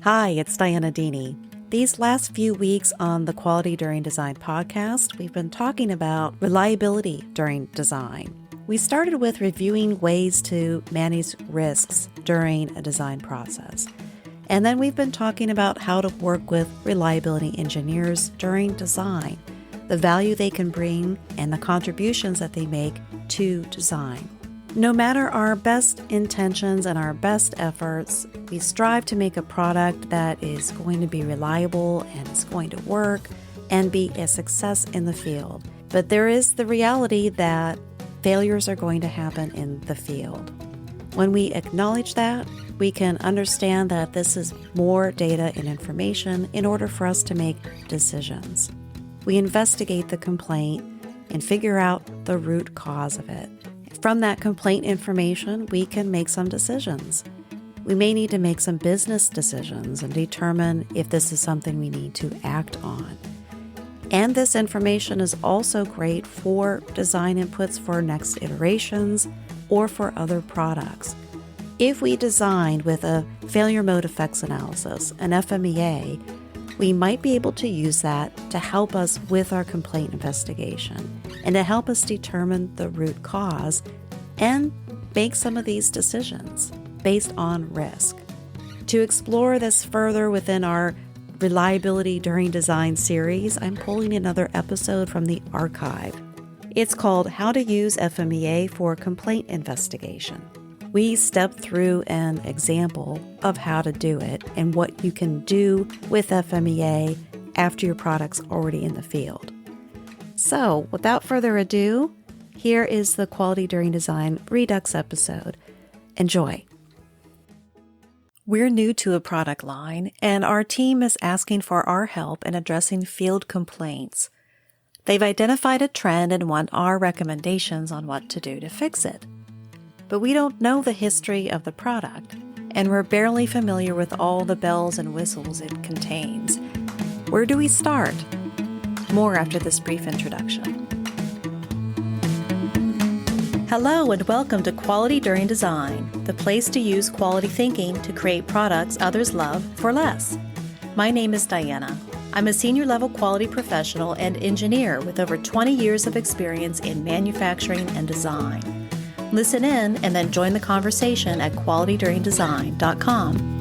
Hi, it's Diana Dini. These last few weeks on the Quality During Design podcast, we've been talking about reliability during design. We started with reviewing ways to manage risks during a design process. And then we've been talking about how to work with reliability engineers during design, the value they can bring, and the contributions that they make to design. No matter our best intentions and our best efforts, we strive to make a product that is going to be reliable and is going to work and be a success in the field. But there is the reality that failures are going to happen in the field. When we acknowledge that, we can understand that this is more data and information in order for us to make decisions. We investigate the complaint and figure out the root cause of it. From that complaint information, we can make some decisions. We may need to make some business decisions and determine if this is something we need to act on. And this information is also great for design inputs for next iterations or for other products. If we designed with a failure mode effects analysis, an FMEA, we might be able to use that to help us with our complaint investigation and to help us determine the root cause and make some of these decisions based on risk. To explore this further within our Reliability During Design series, I'm pulling another episode from the archive. It's called How to Use FMEA for Complaint Investigation. We step through an example of how to do it and what you can do with FMEA after your product's already in the field. So, without further ado, here is the Quality During Design Redux episode. Enjoy. We're new to a product line, and our team is asking for our help in addressing field complaints. They've identified a trend and want our recommendations on what to do to fix it. But we don't know the history of the product, and we're barely familiar with all the bells and whistles it contains. Where do we start? More after this brief introduction. Hello and welcome to Quality During Design, the place to use quality thinking to create products others love for less. My name is Diana. I'm a senior level quality professional and engineer with over 20 years of experience in manufacturing and design. Listen in and then join the conversation at qualityduringdesign.com.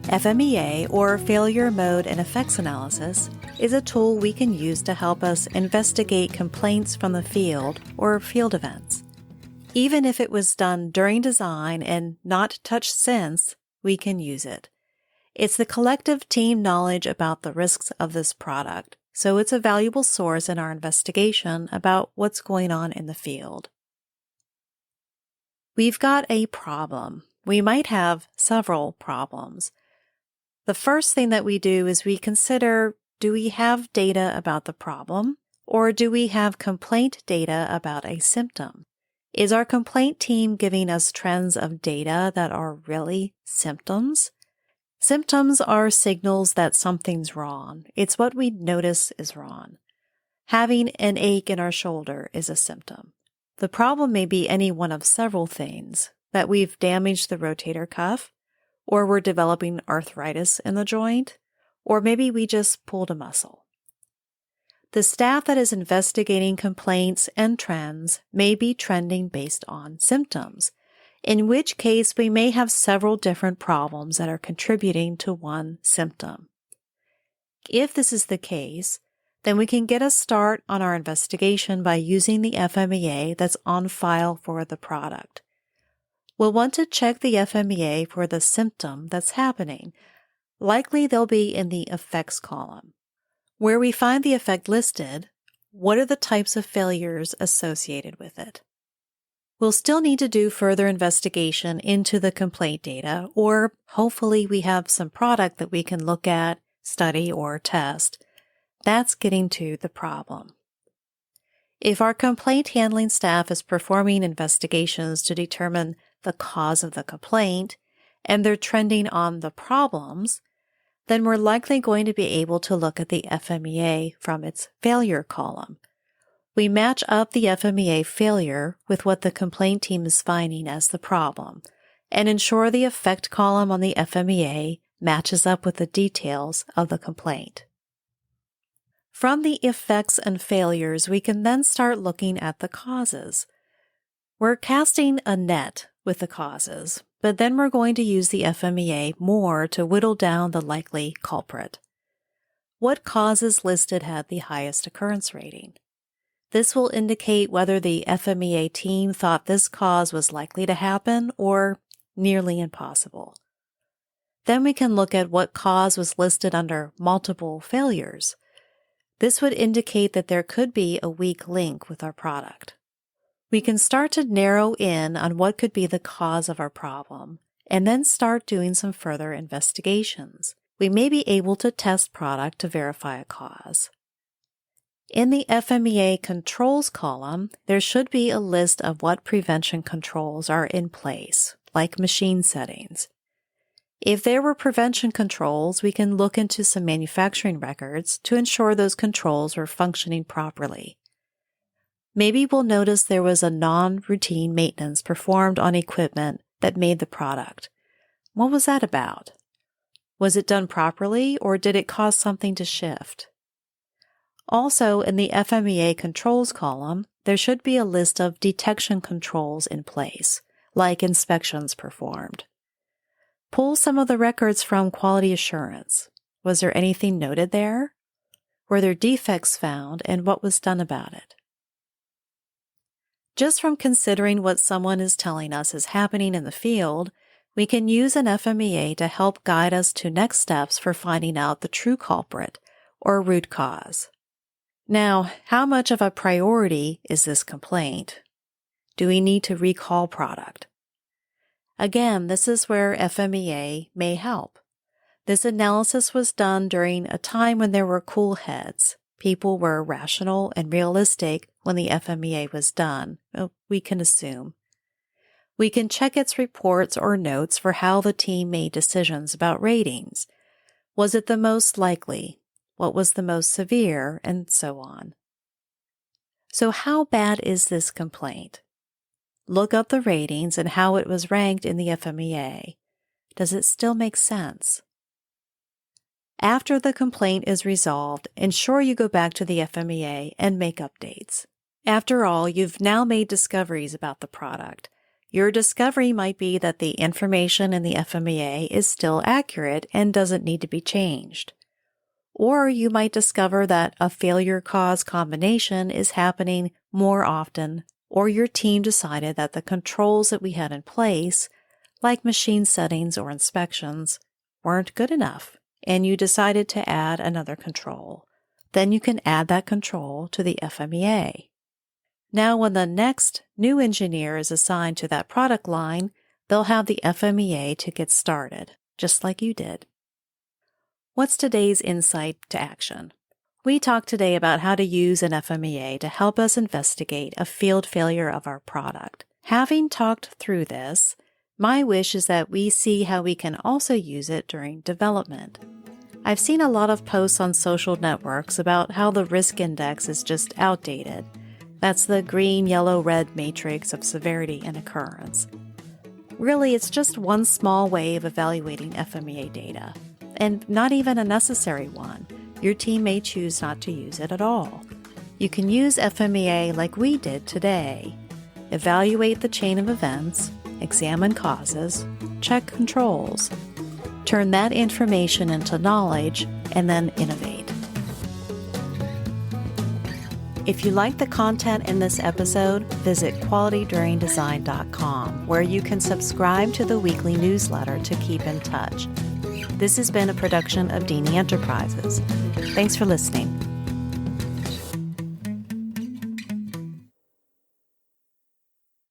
FMEA, or Failure Mode and Effects Analysis, is a tool we can use to help us investigate complaints from the field or field events. Even if it was done during design and not touched since, we can use it. It's the collective team knowledge about the risks of this product, so it's a valuable source in our investigation about what's going on in the field. We've got a problem. We might have several problems. The first thing that we do is we consider, do we have data about the problem, or do we have complaint data about a symptom? Is our complaint team giving us trends of data that are really symptoms? Symptoms are signals that something's wrong. It's what we notice is wrong. Having an ache in our shoulder is a symptom. The problem may be any one of several things, that we've damaged the rotator cuff, or we're developing arthritis in the joint, or maybe we just pulled a muscle. The staff that is investigating complaints and trends may be trending based on symptoms, in which case we may have several different problems that are contributing to one symptom. If this is the case, then we can get a start on our investigation by using the FMEA that's on file for the product. We'll want to check the FMEA for the symptom that's happening. Likely they'll be in the effects column. Where we find the effect listed, what are the types of failures associated with it? We'll still need to do further investigation into the complaint data, or hopefully we have some product that we can look at, study, or test. That's getting to the problem. If our complaint handling staff is performing investigations to determine the cause of the complaint, and they're trending on the problems, then we're likely going to be able to look at the FMEA from its failure column. We match up the FMEA failure with what the complaint team is finding as the problem, and ensure the effect column on the FMEA matches up with the details of the complaint. From the effects and failures, we can then start looking at the causes. We're casting a net with the causes, but then we're going to use the FMEA more to whittle down the likely culprit. What causes listed had the highest occurrence rating? This will indicate whether the FMEA team thought this cause was likely to happen or nearly impossible. Then we can look at what cause was listed under multiple failures. This would indicate that there could be a weak link with our product. We can start to narrow in on what could be the cause of our problem, and then start doing some further investigations. We may be able to test product to verify a cause. In the FMEA controls column, there should be a list of what prevention controls are in place, like machine settings. If there were prevention controls, we can look into some manufacturing records to ensure those controls were functioning properly. Maybe we'll notice there was a non-routine maintenance performed on equipment that made the product. What was that about? Was it done properly, or did it cause something to shift? Also, in the FMEA controls column, there should be a list of detection controls in place, like inspections performed. Pull some of the records from quality assurance. Was there anything noted there? Were there defects found, and what was done about it? Just from considering what someone is telling us is happening in the field, we can use an FMEA to help guide us to next steps for finding out the true culprit or root cause. Now, how much of a priority is this complaint? Do we need to recall product? Again, this is where FMEA may help. This analysis was done during a time when there were cool heads. People were rational and realistic when the FMEA was done, we can assume. We can check its reports or notes for how the team made decisions about ratings. Was it the most likely? What was the most severe? And so on. So how bad is this complaint? Look up the ratings and how it was ranked in the FMEA. Does it still make sense? After the complaint is resolved, ensure you go back to the FMEA and make updates. After all, you've now made discoveries about the product. Your discovery might be that the information in the FMEA is still accurate and doesn't need to be changed. Or you might discover that a failure cause combination is happening more often, or your team decided that the controls that we had in place, like machine settings or inspections, weren't good enough, and you decided to add another control. Then you can add that control to the FMEA. Now, when the next new engineer is assigned to that product line, they'll have the FMEA to get started, just like you did. What's today's insight to action? We talked today about how to use an FMEA to help us investigate a field failure of our product. Having talked through this, my wish is that we see how we can also use it during development. I've seen a lot of posts on social networks about how the risk index is just outdated. That's the green, yellow, red matrix of severity and occurrence. Really, it's just one small way of evaluating FMEA data, and not even a necessary one. Your team may choose not to use it at all. You can use FMEA like we did today. Evaluate the chain of events, examine causes, check controls, turn that information into knowledge, and then innovate. If you like the content in this episode, visit qualityduringdesign.com, where you can subscribe to the weekly newsletter to keep in touch. This has been a production of DIANNA Enterprises. Thanks for listening.